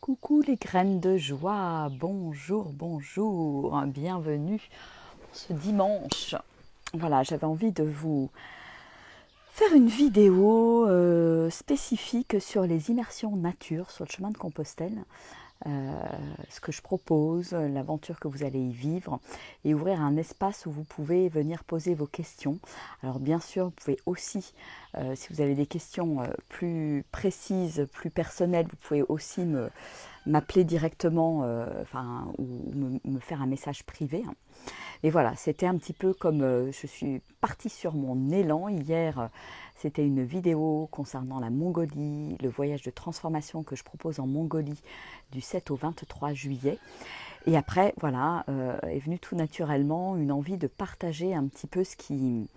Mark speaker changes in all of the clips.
Speaker 1: Coucou les graines de joie, bonjour, bonjour, bienvenue ce dimanche. Voilà, j'avais envie de vous faire une vidéo spécifique sur les immersions nature sur le chemin de Compostelle. Ce que je propose, l'aventure que vous allez y vivre et ouvrir un espace où vous pouvez venir poser vos questions. Alors bien sûr, vous pouvez aussi, si vous avez des questions plus précises, plus personnelles, vous pouvez aussi m'appeler directement ou me faire un message privé. Et voilà, c'était un petit peu comme je suis partie sur mon élan hier. C'était une vidéo concernant la Mongolie, le voyage de transformation que je propose en Mongolie du 7 au 23 juillet. Et après, voilà, est venue tout naturellement une envie de partager un petit peu ce qui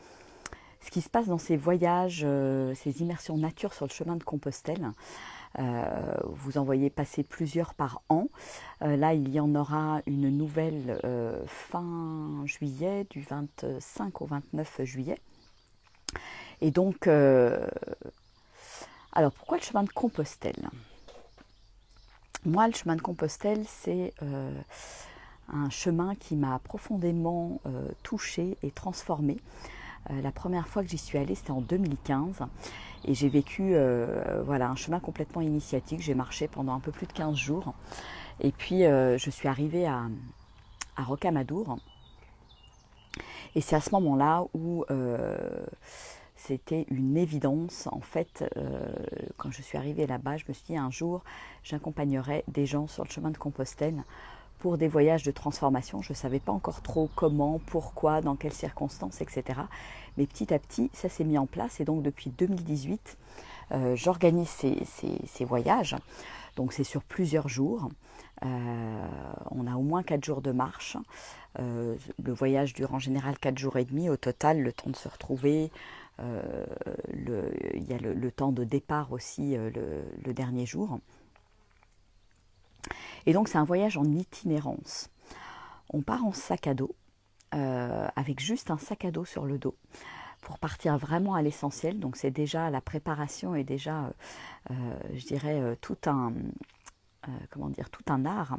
Speaker 1: se passe dans ces voyages, ces immersions nature sur le chemin de Compostelle. Vous en voyez passer plusieurs par an. Là, il y en aura une nouvelle fin juillet, du 25 au 29 juillet. Et donc, alors pourquoi le chemin de Compostelle? Moi, le chemin de Compostelle, c'est un chemin qui m'a profondément touchée et transformée. La première fois que j'y suis allée, c'était en 2015. Et j'ai vécu voilà, un chemin complètement initiatique. J'ai marché pendant un peu plus de 15 jours. Et puis, je suis arrivée à Rocamadour. Et c'est à ce moment-là où c'était une évidence. En fait, quand je suis arrivée là-bas, je me suis dit un jour, j'accompagnerai des gens sur le chemin de Compostelle pour des voyages de transformation. Je ne savais pas encore trop comment, pourquoi, dans quelles circonstances, etc. Mais petit à petit, ça s'est mis en place. Et donc, depuis 2018, j'organise ces voyages. Donc, c'est sur plusieurs jours. On a au moins 4 jours de marche. Le voyage dure en général 4 jours et demi. Au total, le temps de se retrouver. Il y a le temps de départ aussi le dernier jour. Et donc, c'est un voyage en itinérance. On part en sac à dos, avec juste un sac à dos sur le dos, pour partir vraiment à l'essentiel. Donc, c'est déjà la préparation et déjà, je dirais, tout un art,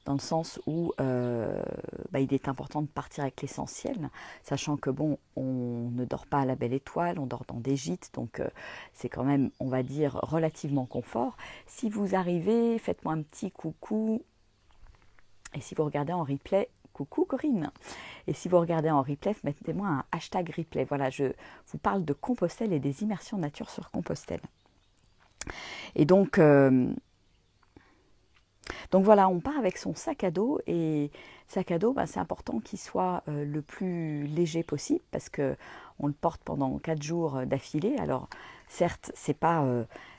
Speaker 1: dans le sens où il est important de partir avec l'essentiel, sachant que bon, on ne dort pas à la belle étoile, on dort dans des gîtes, donc c'est quand même, on va dire, relativement confort. Si vous arrivez, faites-moi un petit coucou, et si vous regardez en replay, coucou Corinne. Et si vous regardez en replay, mettez-moi un hashtag replay. Voilà, je vous parle de Compostelle et des immersions nature sur Compostelle. Et donc voilà, on part avec son sac à dos, et sac à dos, c'est important qu'il soit le plus léger possible parce que on le porte pendant 4 jours d'affilée. Alors certes, c'est pas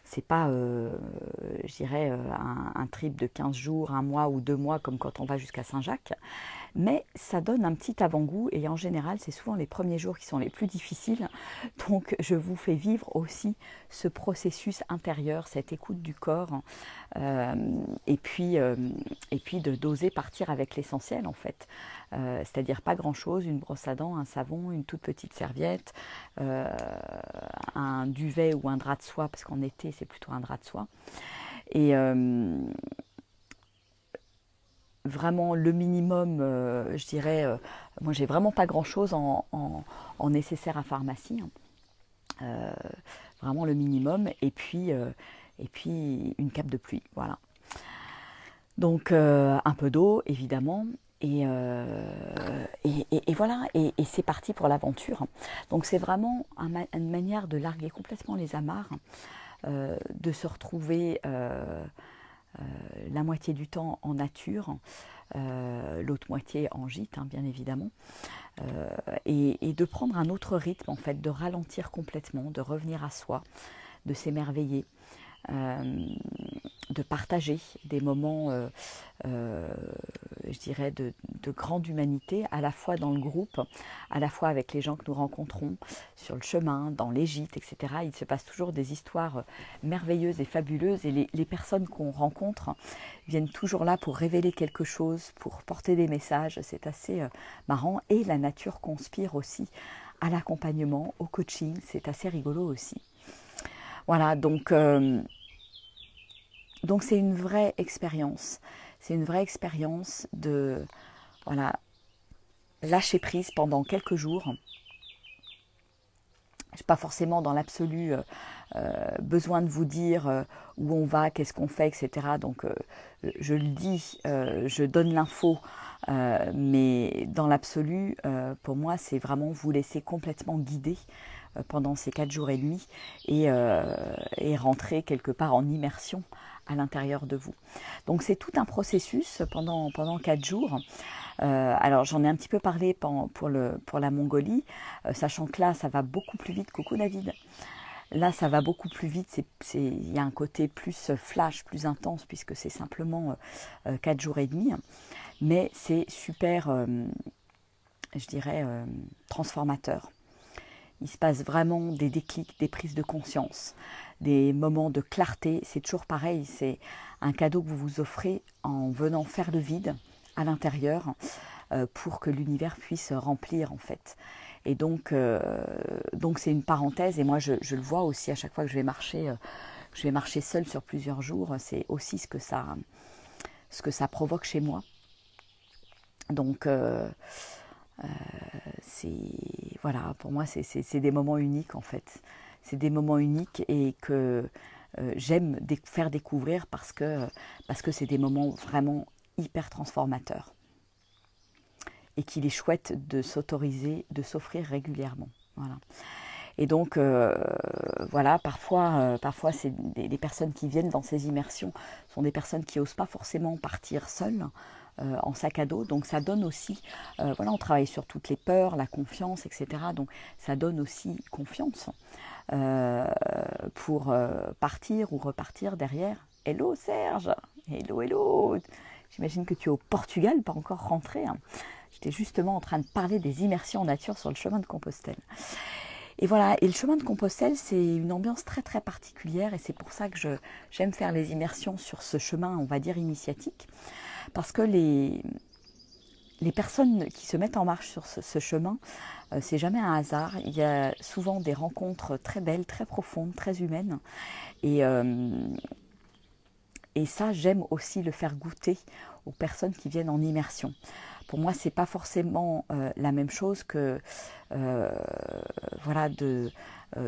Speaker 1: je dirais un trip de 15 jours, un mois ou 2 mois comme quand on va jusqu'à Saint-Jacques, mais ça donne un petit avant-goût, et en général, c'est souvent les premiers jours qui sont les plus difficiles. Donc je vous fais vivre aussi ce processus intérieur, cette écoute du corps, euh, et puis d'oser partir avec l'essentiel en fait. C'est-à-dire pas grand-chose, une brosse à dents, un savon, une toute petite serviette, euh, un duvet ou un drap de soie, parce qu'en été c'est plutôt un drap de soie. Et vraiment le minimum, je dirais, moi j'ai vraiment pas grand-chose en nécessaire à pharmacie, hein. Euh, Vraiment le minimum, et puis une cape de pluie, voilà. Donc un peu d'eau évidemment, et voilà, et c'est parti pour l'aventure. Donc c'est vraiment une manière de larguer complètement les amarres, de se retrouver la moitié du temps en nature, l'autre moitié en gîte, hein, bien évidemment, et de prendre un autre rythme en fait, de ralentir complètement, de revenir à soi, de s'émerveiller, euh, de partager des moments, je dirais, de grande humanité, à la fois dans le groupe, à la fois avec les gens que nous rencontrons sur le chemin, dans les gîtes, etc. Il se passe toujours des histoires merveilleuses et fabuleuses, et les personnes qu'on rencontre viennent toujours là pour révéler quelque chose, pour porter des messages. C'est assez marrant, et la nature conspire aussi à l'accompagnement, au coaching, c'est assez rigolo aussi. Voilà, donc Donc c'est une vraie expérience. C'est une vraie expérience de voilà, lâcher prise pendant quelques jours. Je n'ai pas forcément dans l'absolu besoin de vous dire où on va, qu'est-ce qu'on fait, etc. Donc je le dis, je donne l'info, mais dans l'absolu, pour moi, c'est vraiment vous laisser complètement guider pendant ces 4 jours et demi et rentrer quelque part en immersion à l'intérieur de vous. Donc c'est tout un processus pendant 4 jours. Alors j'en ai un petit peu parlé pour la Mongolie, sachant que là ça va beaucoup plus vite. Coucou David. Là ça va beaucoup plus vite, il y a un côté plus flash, plus intense, puisque c'est simplement 4 jours et demi. Mais c'est super, je dirais, transformateur. Il se passe vraiment des déclics, des prises de conscience, des moments de clarté. C'est toujours pareil, c'est un cadeau que vous vous offrez en venant faire le vide à l'intérieur pour que l'univers puisse remplir en fait. Et donc c'est une parenthèse, et moi je le vois aussi à chaque fois que je vais marcher seule sur plusieurs jours, c'est aussi ce que ça provoque chez moi. Donc voilà, pour moi c'est des moments uniques en fait. C'est des moments uniques et que j'aime faire découvrir parce que c'est des moments vraiment hyper transformateurs. Et qu'il est chouette de s'autoriser, de s'offrir régulièrement. Voilà. Et donc, voilà, parfois c'est les personnes qui viennent dans ces immersions sont des personnes qui n'osent pas forcément partir seules en sac à dos. Donc ça donne aussi, voilà, on travaille sur toutes les peurs, la confiance, etc. Donc ça donne aussi confiance pour partir ou repartir derrière. Hello Serge, hello, hello. J'imagine que tu es au Portugal, pas encore rentré. Hein. J'étais justement en train de parler des immersions en nature sur le chemin de Compostelle. Et voilà, et le chemin de Compostelle, c'est une ambiance très très particulière et c'est pour ça que j'aime faire les immersions sur ce chemin, on va dire, initiatique. Parce que les personnes qui se mettent en marche sur ce chemin, c'est jamais un hasard. Il y a souvent des rencontres très belles, très profondes, très humaines. Et ça, j'aime aussi le faire goûter aux personnes qui viennent en immersion. Pour moi, c'est pas forcément la même chose que voilà,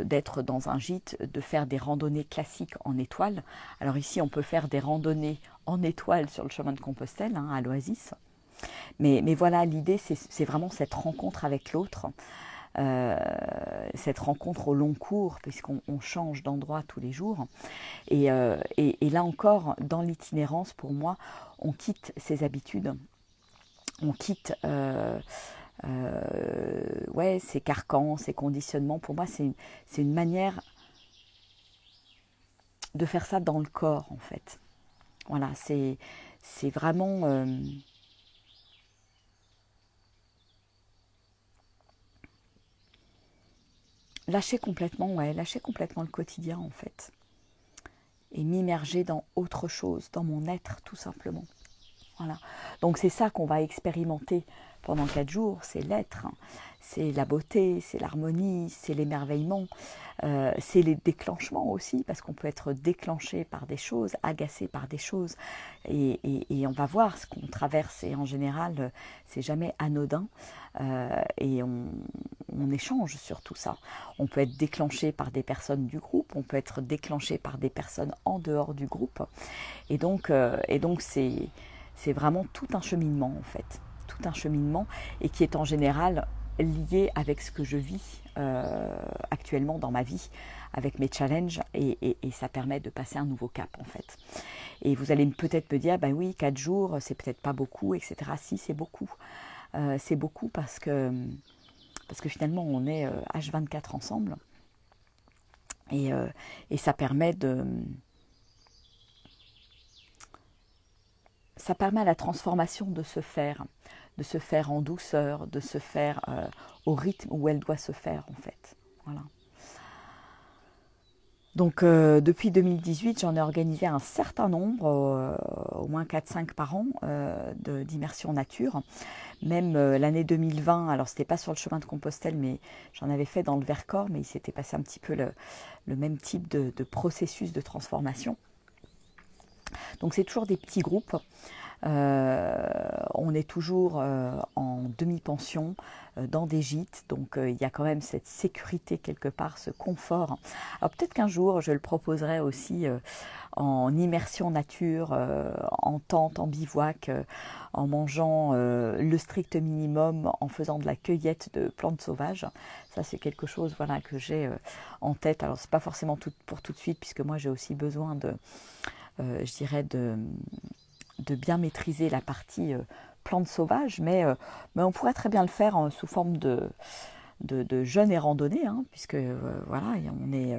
Speaker 1: d'être dans un gîte, de faire des randonnées classiques en étoile. Alors ici, on peut faire des randonnées en étoile sur le chemin de Compostelle, hein, à l'Oasis. Mais voilà, l'idée, c'est vraiment cette rencontre avec l'autre. Cette rencontre au long cours, puisqu'on change d'endroit tous les jours. Et là encore, dans l'itinérance, pour moi, on quitte ses habitudes, on quitte ses carcans, ses conditionnements. Pour moi, c'est une manière de faire ça dans le corps, en fait. Voilà, c'est vraiment... lâcher complètement le quotidien, en fait. Et m'immerger dans autre chose, dans mon être, tout simplement. Voilà. Donc c'est ça qu'on va expérimenter pendant 4 jours, c'est l'être, c'est la beauté, c'est l'harmonie, c'est l'émerveillement, c'est les déclenchements aussi, parce qu'on peut être déclenché par des choses, agacé par des choses, et on va voir ce qu'on traverse, et en général, c'est jamais anodin, et on échange sur tout ça. On peut être déclenché par des personnes du groupe, on peut être déclenché par des personnes en dehors du groupe, et donc c'est vraiment tout un cheminement en fait, tout un cheminement et qui est en général lié avec ce que je vis actuellement dans ma vie, avec mes challenges et ça permet de passer un nouveau cap en fait. Et vous allez peut-être me dire, ben oui, 4 jours, c'est peut-être pas beaucoup, etc. Si, c'est beaucoup. C'est beaucoup parce que finalement on est H24 ensemble et ça permet à la transformation de se faire en douceur, de se faire au rythme où elle doit se faire en fait. Voilà. Donc depuis 2018, j'en ai organisé un certain nombre, au moins 4-5 par an, d'immersion nature. Même l'année 2020, alors c'était pas sur le chemin de Compostelle, mais j'en avais fait dans le Vercors, mais il s'était passé un petit peu le même type de processus de transformation. Donc c'est toujours des petits groupes. On est toujours en demi-pension dans des gîtes, donc il y a quand même cette sécurité quelque part, ce confort. Alors peut-être qu'un jour je le proposerai aussi en immersion nature, en tente, en bivouac, en mangeant le strict minimum, en faisant de la cueillette de plantes sauvages. Ça c'est quelque chose voilà, que j'ai en tête. Alors c'est pas forcément pour tout de suite, puisque moi j'ai aussi besoin de, je dirais, de bien maîtriser la partie plantes sauvages, mais on pourrait très bien le faire sous forme de jeûne et randonnée, hein, puisque voilà, on est...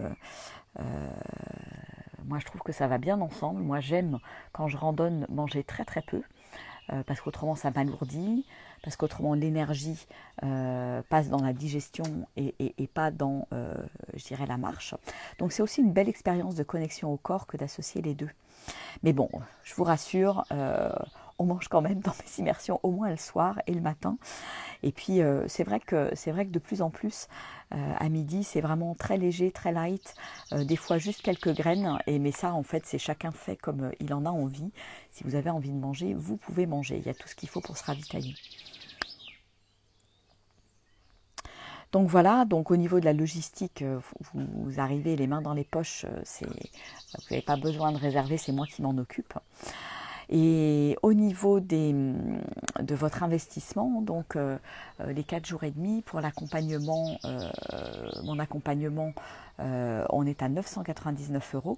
Speaker 1: moi je trouve que ça va bien ensemble. Moi j'aime quand je randonne manger très très peu, parce qu'autrement ça m'alourdit, parce qu'autrement l'énergie passe dans la digestion et pas dans, je dirais, la marche. Donc c'est aussi une belle expérience de connexion au corps que d'associer les deux. Mais bon, je vous rassure, on mange quand même dans mes immersions au moins le soir et le matin. Et puis c'est vrai que de plus en plus à midi c'est vraiment très léger, très light, des fois juste quelques graines. Mais ça en fait c'est chacun fait comme il en a envie. Si vous avez envie de manger, vous pouvez manger. Il y a tout ce qu'il faut pour se ravitailler. Donc voilà, donc au niveau de la logistique, vous arrivez les mains dans les poches, vous n'avez pas besoin de réserver, c'est moi qui m'en occupe. Et au niveau de votre investissement, donc les 4 jours et demi pour l'accompagnement, mon accompagnement, on est à 999 €.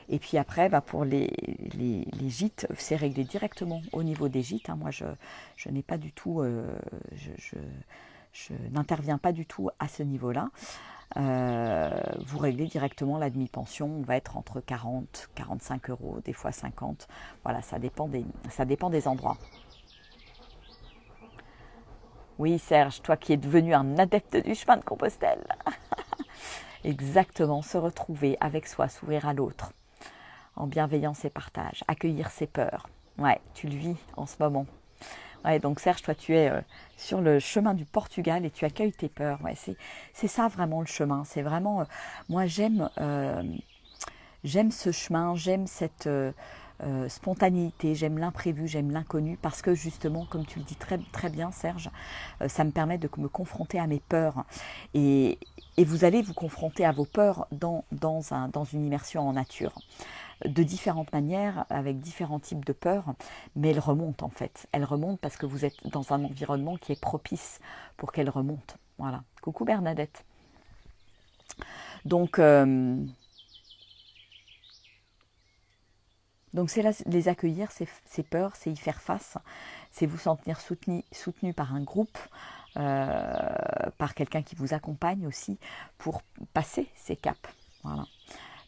Speaker 1: Et puis après, pour les gîtes, c'est réglé directement au niveau des gîtes, hein. Moi, je n'ai pas du tout, je n'interviens pas du tout à ce niveau-là. Vous réglez directement la demi-pension, on va être entre 40, 45 €, des fois 50. Voilà, ça dépend des endroits. Oui, Serge, toi qui es devenu un adepte du chemin de Compostelle. Exactement, se retrouver avec soi, s'ouvrir à l'autre, en bienveillance et partage, accueillir ses peurs. Ouais, tu le vis en ce moment. Ouais, donc Serge, toi tu es sur le chemin du Portugal et tu accueilles tes peurs. Ouais, c'est ça vraiment le chemin. C'est vraiment, moi j'aime ce chemin, j'aime cette spontanéité, j'aime l'imprévu, j'aime l'inconnu, parce que justement, comme tu le dis très, très bien Serge, ça me permet de me confronter à mes peurs. Et, et vous allez vous confronter à vos peurs dans une immersion en nature, de différentes manières, avec différents types de peurs, mais elles remontent en fait. Elles remontent parce que vous êtes dans un environnement qui est propice pour qu'elles remontent. Voilà. Coucou Bernadette. Donc, c'est les accueillir, ces peurs, c'est y faire face, c'est vous sentir soutenu par un groupe, par quelqu'un qui vous accompagne aussi pour passer ces caps. Voilà.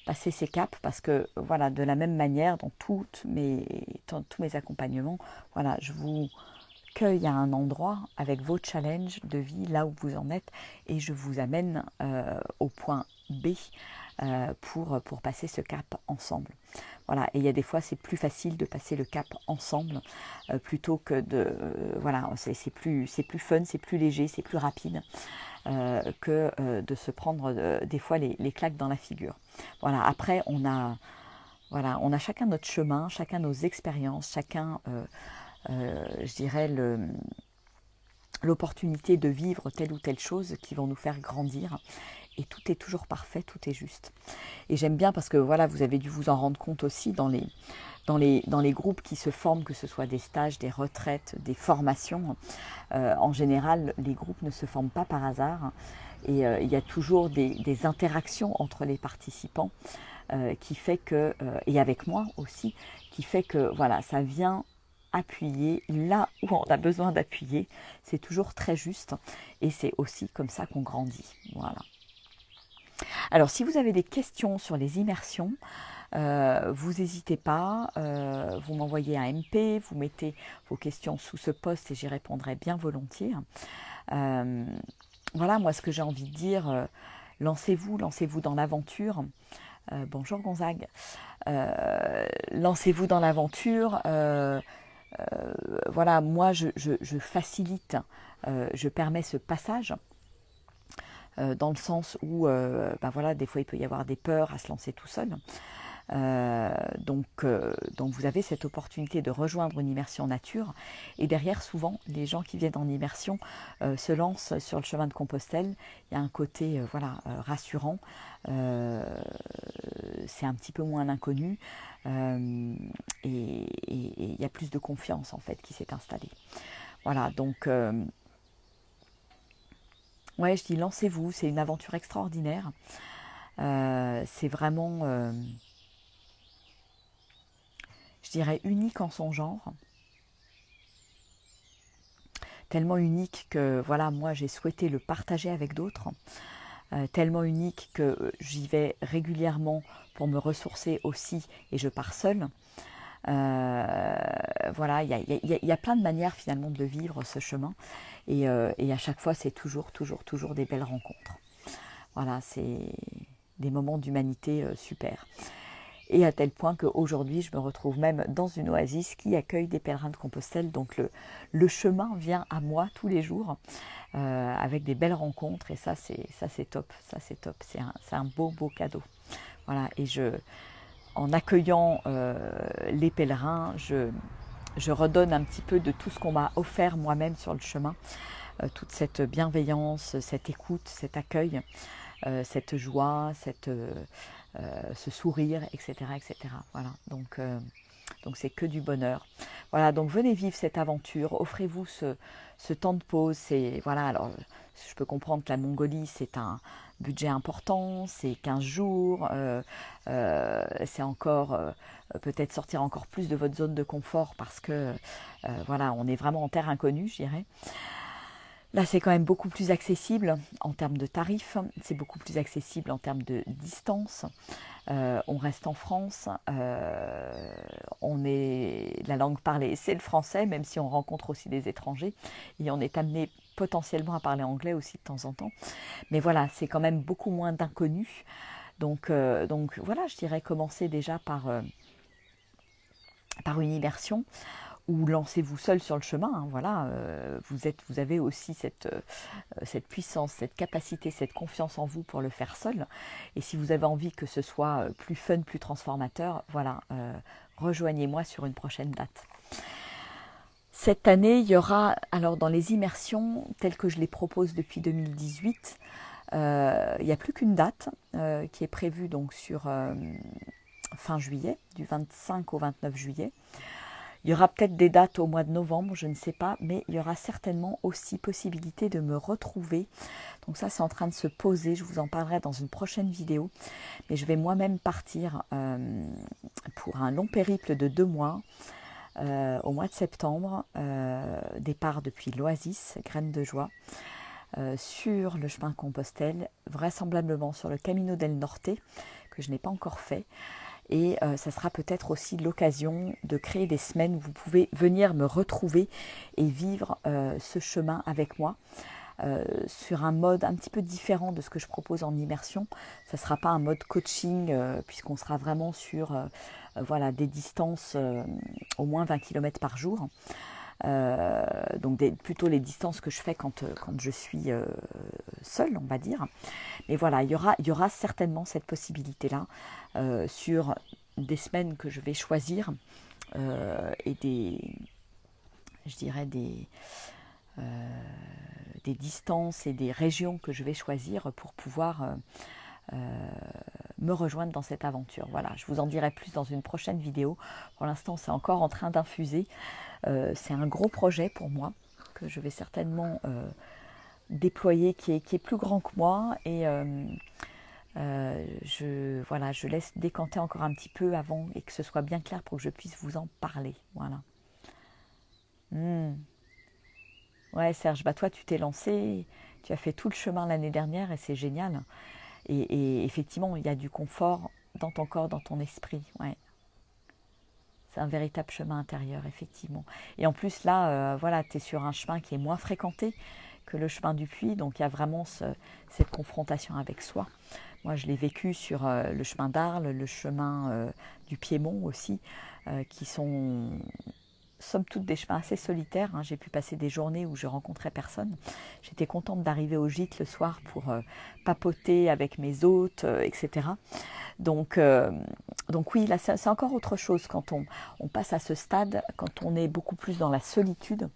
Speaker 1: Passer ces caps, parce que voilà, de la même manière dans tous mes accompagnements, voilà, je vous cueille à un endroit avec vos challenges de vie là où vous en êtes, et je vous amène au point B pour passer ce cap ensemble. Voilà, et il y a des fois c'est plus facile de passer le cap ensemble plutôt que de voilà, c'est plus fun, c'est plus léger, c'est plus rapide que de se prendre des fois les claques dans la figure. Voilà, après on a chacun notre chemin, chacun nos expériences, chacun je dirais l'opportunité de vivre telle ou telle chose qui vont nous faire grandir. Et tout est toujours parfait, tout est juste. Et j'aime bien parce que voilà, vous avez dû vous en rendre compte aussi dans les groupes qui se forment, que ce soit des stages, des retraites, des formations. En général, les groupes ne se forment pas par hasard. Et il y a toujours des interactions entre les participants qui fait que, et avec moi aussi, qui fait que voilà, ça vient appuyer là où on a besoin d'appuyer. C'est toujours très juste et c'est aussi comme ça qu'on grandit. Voilà. Alors, si vous avez des questions sur les immersions, vous n'hésitez pas, vous m'envoyez un MP, vous mettez vos questions sous ce post et j'y répondrai bien volontiers. Voilà, moi ce que j'ai envie de dire, lancez-vous dans l'aventure. Bonjour Gonzague. Lancez-vous dans l'aventure. Voilà, moi je facilite, je permets ce passage. Dans le sens où voilà, des fois il peut y avoir des peurs à se lancer tout seul. Donc vous avez cette opportunité de rejoindre une immersion nature. Et derrière, souvent, les gens qui viennent en immersion se lancent sur le chemin de Compostelle. Il y a un côté rassurant. C'est un petit peu moins l'inconnu. Et il y a plus de confiance en fait qui s'est installée. Voilà, donc ouais, je dis lancez-vous, c'est une aventure extraordinaire. C'est vraiment, je dirais, unique en son genre. Tellement unique que voilà, moi j'ai souhaité le partager avec d'autres. Tellement unique que j'y vais régulièrement pour me ressourcer aussi et je pars seule. Voilà, il y a plein de manières finalement de le vivre ce chemin et à chaque fois c'est toujours des belles rencontres. Voilà, c'est des moments d'humanité super. Et à tel point qu'aujourd'hui, je me retrouve même dans une oasis qui accueille des pèlerins de Compostelle. Donc le chemin vient à moi tous les jours avec des belles rencontres. Et ça, c'est top. Ça, c'est top. C'est un beau cadeau. Voilà. Et en accueillant les pèlerins, je redonne un petit peu de tout ce qu'on m'a offert moi-même sur le chemin. Toute cette bienveillance, cette écoute, cet accueil, cette joie, ce sourire, etc., etc. Voilà, donc c'est que du bonheur. Voilà, donc venez vivre cette aventure, offrez-vous ce temps de pause. Voilà, alors je peux comprendre que la Mongolie, c'est un budget important, c'est 15 jours, c'est encore peut-être sortir encore plus de votre zone de confort parce que voilà, on est vraiment en terre inconnue, je dirais. Là, c'est quand même beaucoup plus accessible en termes de tarifs, c'est beaucoup plus accessible en termes de distance. On reste en France, la langue parlée, c'est le français, même si on rencontre aussi des étrangers, et on est amené potentiellement à parler anglais aussi de temps en temps. Mais voilà, c'est quand même beaucoup moins d'inconnus. Donc voilà, je dirais commencer déjà par une immersion ou lancez-vous seul sur le chemin. Hein, voilà, vous avez aussi cette puissance, cette capacité, cette confiance en vous pour le faire seul. Et si vous avez envie que ce soit plus fun, plus transformateur, voilà, rejoignez-moi sur une prochaine date. Cette année, il y aura, alors dans les immersions telles que je les propose depuis 2018, il n'y a plus qu'une date qui est prévue donc sur fin juillet, du 25 au 29 juillet. Il y aura peut-être des dates au mois de novembre, je ne sais pas, mais il y aura certainement aussi possibilité de me retrouver. Donc ça, c'est en train de se poser, je vous en parlerai dans une prochaine vidéo. Mais je vais moi-même partir pour un long périple de 2 mois au mois de septembre. Départ depuis l'Oasis, Graines de Joie, sur le chemin de Compostelle, vraisemblablement sur le Camino del Norte, que je n'ai pas encore fait. Et ça sera peut-être aussi l'occasion de créer des semaines où vous pouvez venir me retrouver et vivre ce chemin avec moi sur un mode un petit peu différent de ce que je propose en immersion. Ça ne sera pas un mode coaching puisqu'on sera vraiment sur voilà, des distances au moins 20 km par jour. Donc plutôt les distances que je fais quand je suis seule, on va dire. Mais voilà, il y aura certainement cette possibilité-là sur des semaines que je vais choisir et je dirais des distances et des régions que je vais choisir pour pouvoir me rejoindre dans cette aventure. Voilà, je vous en dirai plus dans une prochaine vidéo. Pour l'instant, c'est encore en train d'infuser. C'est un gros projet pour moi que je vais certainement déployer, qui est plus grand que moi et je laisse décanter encore un petit peu avant et que ce soit bien clair pour que je puisse vous en parler. Voilà. Ouais, Serge, bah toi tu t'es lancé, tu as fait tout le chemin l'année dernière et c'est génial. Et effectivement, il y a du confort dans ton corps, dans ton esprit. Ouais. C'est un véritable chemin intérieur, effectivement. Et en plus, là, voilà, tu es sur un chemin qui est moins fréquenté que le chemin du Puy, donc il y a vraiment cette confrontation avec soi. Moi, je l'ai vécu sur le chemin d'Arles, le chemin du Piémont aussi, qui sont somme toute des chemins assez solitaires. Hein. J'ai pu passer des journées où je rencontrais personne. J'étais contente d'arriver au gîte le soir pour papoter avec mes hôtes, etc. Donc, oui, là c'est encore autre chose quand on passe à ce stade, quand on est beaucoup plus dans la solitude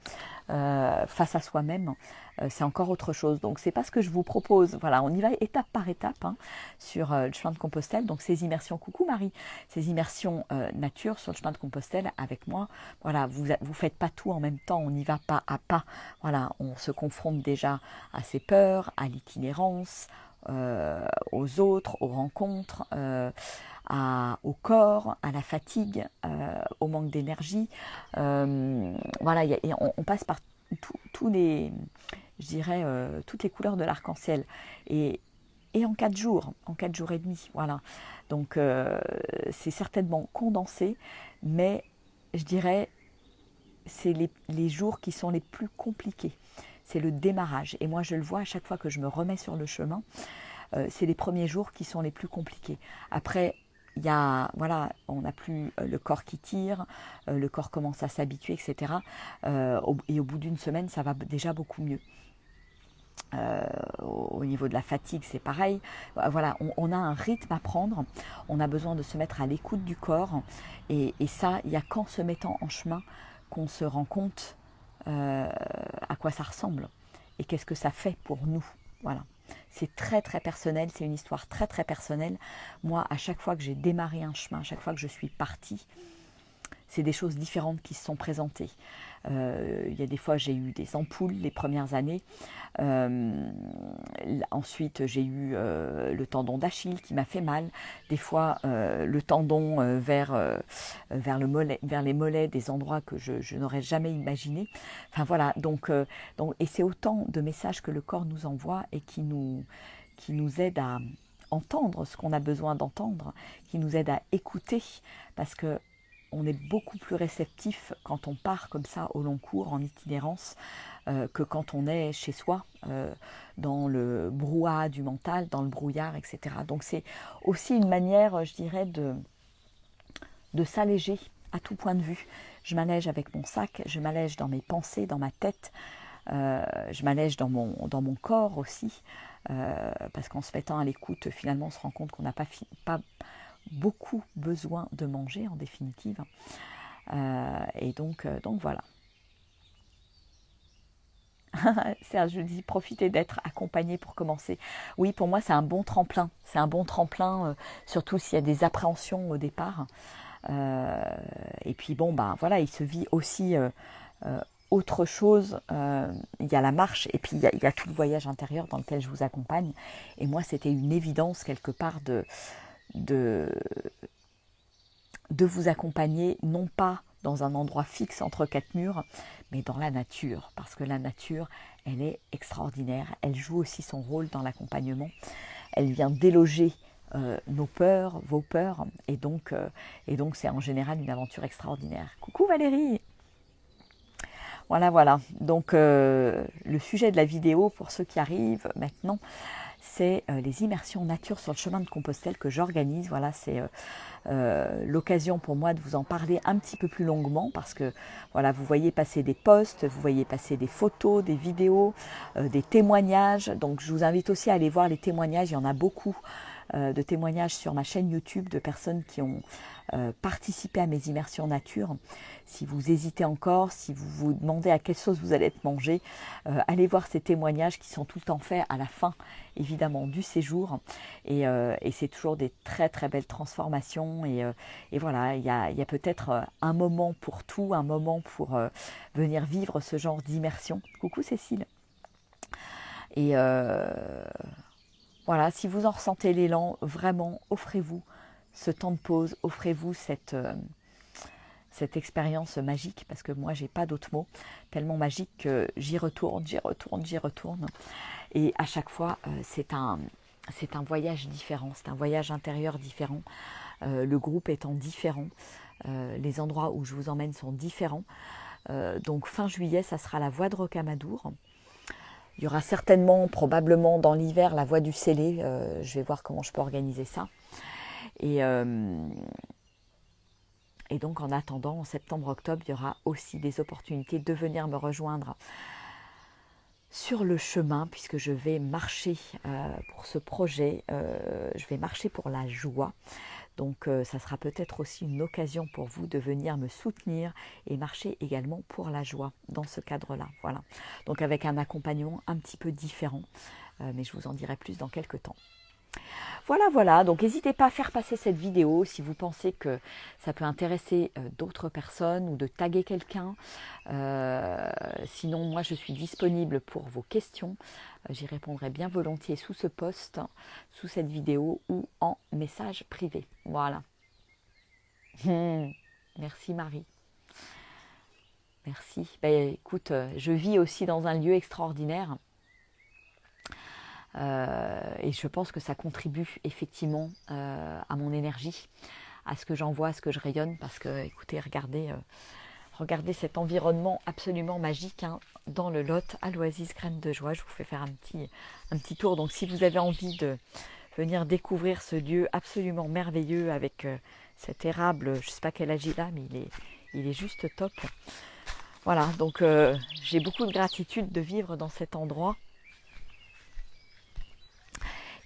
Speaker 1: face à soi-même, c'est encore autre chose. Donc c'est pas ce que je vous propose. Voilà, on y va étape par étape hein, sur le chemin de Compostelle. Donc ces immersions, coucou Marie, ces immersions nature sur le chemin de Compostelle avec moi. Voilà, vous faites pas tout en même temps, on y va pas à pas. Voilà, on se confronte déjà à ses peurs, à l'itinérance, aux autres, aux rencontres, au corps, à la fatigue, au manque d'énergie. Voilà, on passe par tous les, je dirais, toutes les couleurs de l'arc-en-ciel. Et en 4 jours, en 4 jours et demi, voilà. Donc c'est certainement condensé, mais je dirais c'est les jours qui sont les plus compliqués. C'est le démarrage. Et moi, je le vois à chaque fois que je me remets sur le chemin. C'est les premiers jours qui sont les plus compliqués. Après, il y a, voilà, on n'a plus le corps qui tire, le corps commence à s'habituer, etc. Et au bout d'une semaine, ça va déjà beaucoup mieux. Au niveau de la fatigue, c'est pareil. Voilà, on a un rythme à prendre. On a besoin de se mettre à l'écoute du corps. Et ça, il n'y a qu'en se mettant en chemin qu'on se rend compte à quoi ça ressemble et qu'est-ce que ça fait pour nous. Voilà. C'est très très personnel, c'est une histoire très très personnelle. Moi, à chaque fois que j'ai démarré un chemin, à chaque fois que je suis partie, c'est des choses différentes qui se sont présentées. Il y a des fois, j'ai eu des ampoules les premières années. Ensuite, j'ai eu le tendon d'Achille qui m'a fait mal. Des fois, le tendon vers les mollets, des endroits que je n'aurais jamais imaginé. Enfin voilà, et c'est autant de messages que le corps nous envoie et qui nous aident à entendre ce qu'on a besoin d'entendre, qui nous aident à écouter, parce que on est beaucoup plus réceptif quand on part comme ça au long cours, en itinérance, que quand on est chez soi, dans le brouhaha du mental, dans le brouillard, etc. Donc c'est aussi une manière, je dirais, de s'alléger à tout point de vue. Je m'allège avec mon sac, je m'allège dans mes pensées, dans ma tête, je m'allège dans mon corps aussi, parce qu'en se mettant à l'écoute, finalement, on se rend compte qu'on n'a pas beaucoup besoin de manger en définitive. Et donc voilà. Serge, je dis profitez d'être accompagné pour commencer. Oui, pour moi c'est un bon tremplin. C'est un bon tremplin, surtout s'il y a des appréhensions au départ. Et puis bon, ben voilà, il se vit aussi autre chose. Il y a la marche et puis il y a tout le voyage intérieur dans lequel je vous accompagne. Et moi c'était une évidence quelque part de vous accompagner, non pas dans un endroit fixe entre 4 murs, mais dans la nature, parce que la nature, elle est extraordinaire, elle joue aussi son rôle dans l'accompagnement, elle vient déloger nos peurs, vos peurs, et donc c'est en général une aventure extraordinaire. Coucou Valérie! Voilà, donc le sujet de la vidéo, pour ceux qui arrivent maintenant, c'est les immersions nature sur le chemin de Compostelle que j'organise. Voilà, c'est l'occasion pour moi de vous en parler un petit peu plus longuement parce que voilà, vous voyez passer des posts, vous voyez passer des photos, des vidéos, des témoignages. Donc je vous invite aussi à aller voir les témoignages, il y en a beaucoup de témoignages sur ma chaîne YouTube de personnes qui ont participé à mes immersions nature. Si vous hésitez encore, si vous vous demandez à quelle sauce vous allez être mangé, allez voir ces témoignages qui sont tout le temps faits à la fin, évidemment, du séjour. Et c'est toujours des très très belles transformations. Et voilà, il y a peut-être un moment pour tout, un moment pour venir vivre ce genre d'immersion. Coucou Cécile. Et voilà, si vous en ressentez l'élan, vraiment, offrez-vous ce temps de pause, offrez-vous cette expérience magique, parce que moi, j'ai pas d'autres mots, tellement magique que j'y retourne. Et à chaque fois, c'est un voyage différent, c'est un voyage intérieur différent, le groupe étant différent, les endroits où je vous emmène sont différents. Donc fin juillet, ça sera la voie de Rocamadour. Il y aura certainement, probablement dans l'hiver, la voie du Célé. Je vais voir comment je peux organiser ça. Et Et donc en attendant, en septembre-octobre, il y aura aussi des opportunités de venir me rejoindre sur le chemin, puisque je vais marcher pour ce projet, je vais marcher pour la joie. Donc ça sera peut-être aussi une occasion pour vous de venir me soutenir et marcher également pour la joie dans ce cadre-là. Voilà. Donc avec un accompagnement un petit peu différent, mais je vous en dirai plus dans quelques temps. Voilà, donc n'hésitez pas à faire passer cette vidéo si vous pensez que ça peut intéresser d'autres personnes ou de taguer quelqu'un. Sinon, moi je suis disponible pour vos questions. J'y répondrai bien volontiers sous ce post, sous cette vidéo ou en message privé. Voilà. Merci Marie. Merci. Ben, écoute, je vis aussi dans un lieu extraordinaire. Et je pense que ça contribue effectivement à mon énergie, à ce que j'envoie, à ce que je rayonne, parce que, écoutez, regardez cet environnement absolument magique hein, dans le Lot, à l'Oasis Graines de Joie. Je vous fais faire un petit tour. Donc si vous avez envie de venir découvrir ce lieu absolument merveilleux avec cet érable, je ne sais pas quel âge il a, mais il est juste top. Voilà, donc j'ai beaucoup de gratitude de vivre dans cet endroit.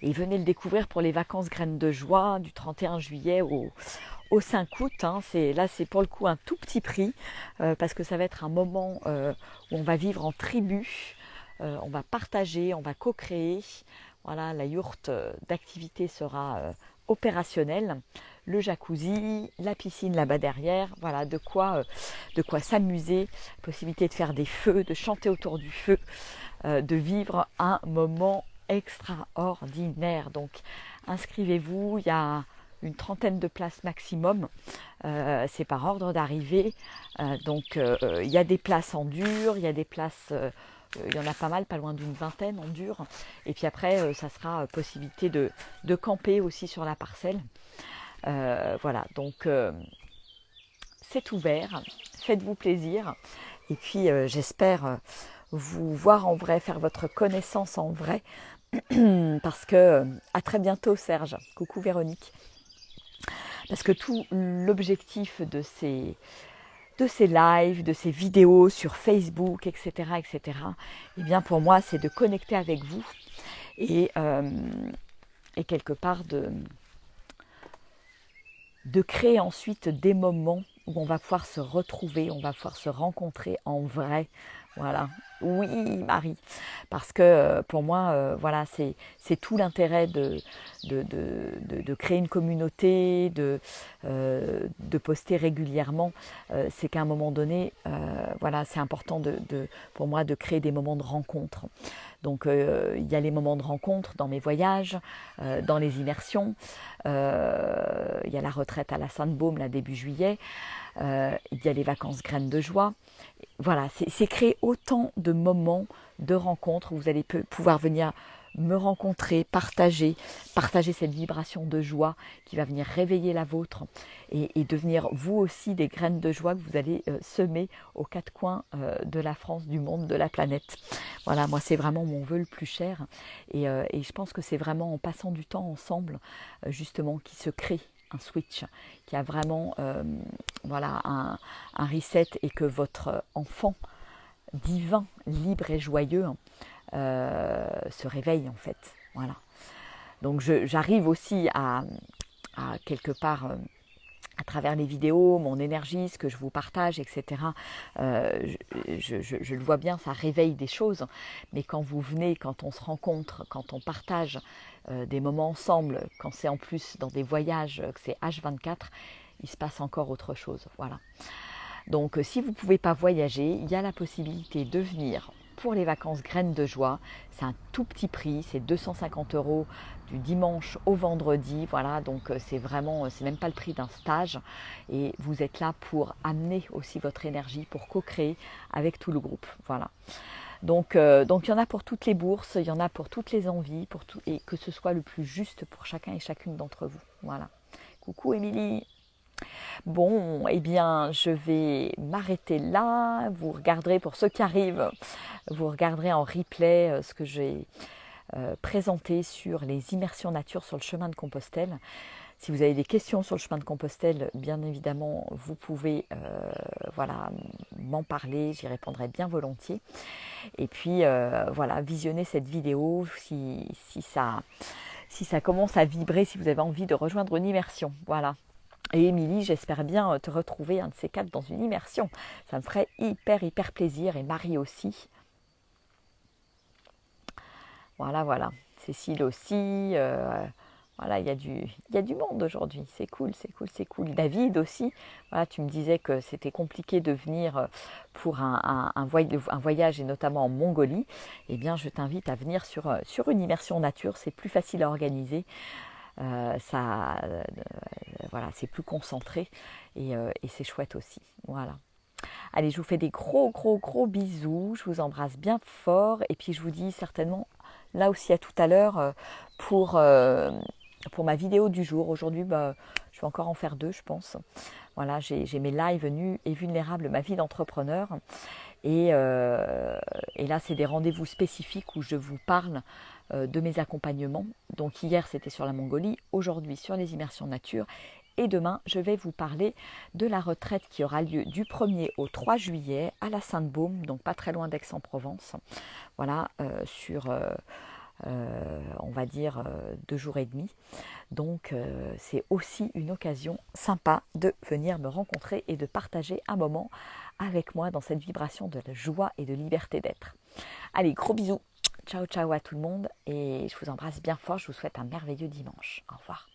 Speaker 1: Et venez le découvrir pour les vacances Graines de Joie du 31 juillet au 5 août. Hein. Là, c'est pour le coup un tout petit prix parce que ça va être un moment où on va vivre en tribu, on va partager, on va co-créer. Voilà, la yourte d'activité sera opérationnelle. Le jacuzzi, la piscine là-bas derrière. Voilà, de quoi s'amuser. Possibilité de faire des feux, de chanter autour du feu, de vivre un moment extraordinaire. Donc inscrivez-vous, il y a une trentaine de places maximum, c'est par ordre d'arrivée, donc il y a des places en dur, il y a des places, il y en a pas mal, pas loin d'une vingtaine en dur, et puis après ça sera possibilité de camper aussi sur la parcelle. Voilà, donc c'est ouvert, faites-vous plaisir, et puis j'espère vous voir en vrai, faire votre connaissance en vrai, parce que à très bientôt Serge, coucou Véronique, parce que tout l'objectif de ces lives, de ces vidéos sur Facebook, etc., eh bien pour moi c'est de connecter avec vous et quelque part de créer ensuite des moments où on va pouvoir se retrouver, on va pouvoir se rencontrer en vrai. Voilà. Oui, Marie. Parce que pour moi, voilà, c'est tout l'intérêt de créer une communauté, de poster régulièrement. C'est qu'à un moment donné, voilà, c'est important pour moi de créer des moments de rencontre. Donc, il y a les moments de rencontre dans mes voyages, dans les immersions. Il y a la retraite à la Sainte-Baume, là, début juillet. Il y a les vacances Graines de Joie. Voilà, c'est créer autant de moments de rencontres où vous allez pouvoir venir me rencontrer, partager cette vibration de joie qui va venir réveiller la vôtre et devenir vous aussi des graines de joie que vous allez semer aux quatre coins de la France, du monde, de la planète. Voilà, moi c'est vraiment mon vœu le plus cher et je pense que c'est vraiment en passant du temps ensemble justement qui se crée un switch, qui a vraiment voilà, un reset et que votre enfant divin, libre et joyeux se réveille en fait. Voilà. Donc j'arrive aussi à quelque part à travers les vidéos, mon énergie, ce que je vous partage, etc. Je le vois bien, ça réveille des choses. Mais quand vous venez, quand on se rencontre, quand on partage des moments ensemble, quand c'est en plus dans des voyages, que c'est H24, il se passe encore autre chose. Voilà. Donc si vous ne pouvez pas voyager, il y a la possibilité de venir pour les vacances Graines de Joie. C'est un tout petit prix, c'est 250 € du dimanche au vendredi. Voilà, donc c'est vraiment, c'est même pas le prix d'un stage. Et vous êtes là pour amener aussi votre énergie, pour co-créer avec tout le groupe. Voilà. Donc il y en a pour toutes les bourses, il y en a pour toutes les envies, et que ce soit le plus juste pour chacun et chacune d'entre vous. Voilà. Coucou Émilie. Bon, eh bien, je vais m'arrêter là. Vous regarderez, pour ceux qui arrivent, vous regarderez en replay ce que j'ai présenté sur les immersions nature sur le chemin de Compostelle. Si vous avez des questions sur le chemin de Compostelle, bien évidemment, vous pouvez voilà, m'en parler, j'y répondrai bien volontiers. Et puis voilà, visionnez cette vidéo si ça commence à vibrer, si vous avez envie de rejoindre une immersion. Voilà. Et Émilie, j'espère bien te retrouver un de ces quatre dans une immersion. Ça me ferait hyper plaisir. Et Marie aussi. Voilà. Cécile aussi. Voilà, il y a du monde aujourd'hui. C'est cool. David aussi. Voilà, tu me disais que c'était compliqué de venir pour un voyage, et notamment en Mongolie. Eh bien, je t'invite à venir sur une immersion nature. C'est plus facile à organiser. Voilà, c'est plus concentré et c'est chouette aussi. Voilà. Allez, je vous fais des gros bisous. Je vous embrasse bien fort et puis je vous dis certainement là aussi à tout à l'heure pour ma vidéo du jour. Aujourd'hui, je vais encore en faire 2, je pense. Voilà, j'ai mes lives nus et vulnérables, ma vie d'entrepreneur. Et là, c'est des rendez-vous spécifiques où je vous parle de mes accompagnements. Donc hier, c'était sur la Mongolie, aujourd'hui sur les immersions nature. Et demain, je vais vous parler de la retraite qui aura lieu du 1er au 3 juillet à la Sainte-Baume, donc pas très loin d'Aix-en-Provence. Voilà, sur, on va dire, 2 jours et demi. Donc, c'est aussi une occasion sympa de venir me rencontrer et de partager un moment avec moi dans cette vibration de la joie et de liberté d'être. Allez, gros bisous. Ciao à tout le monde et je vous embrasse bien fort. Je vous souhaite un merveilleux dimanche. Au revoir.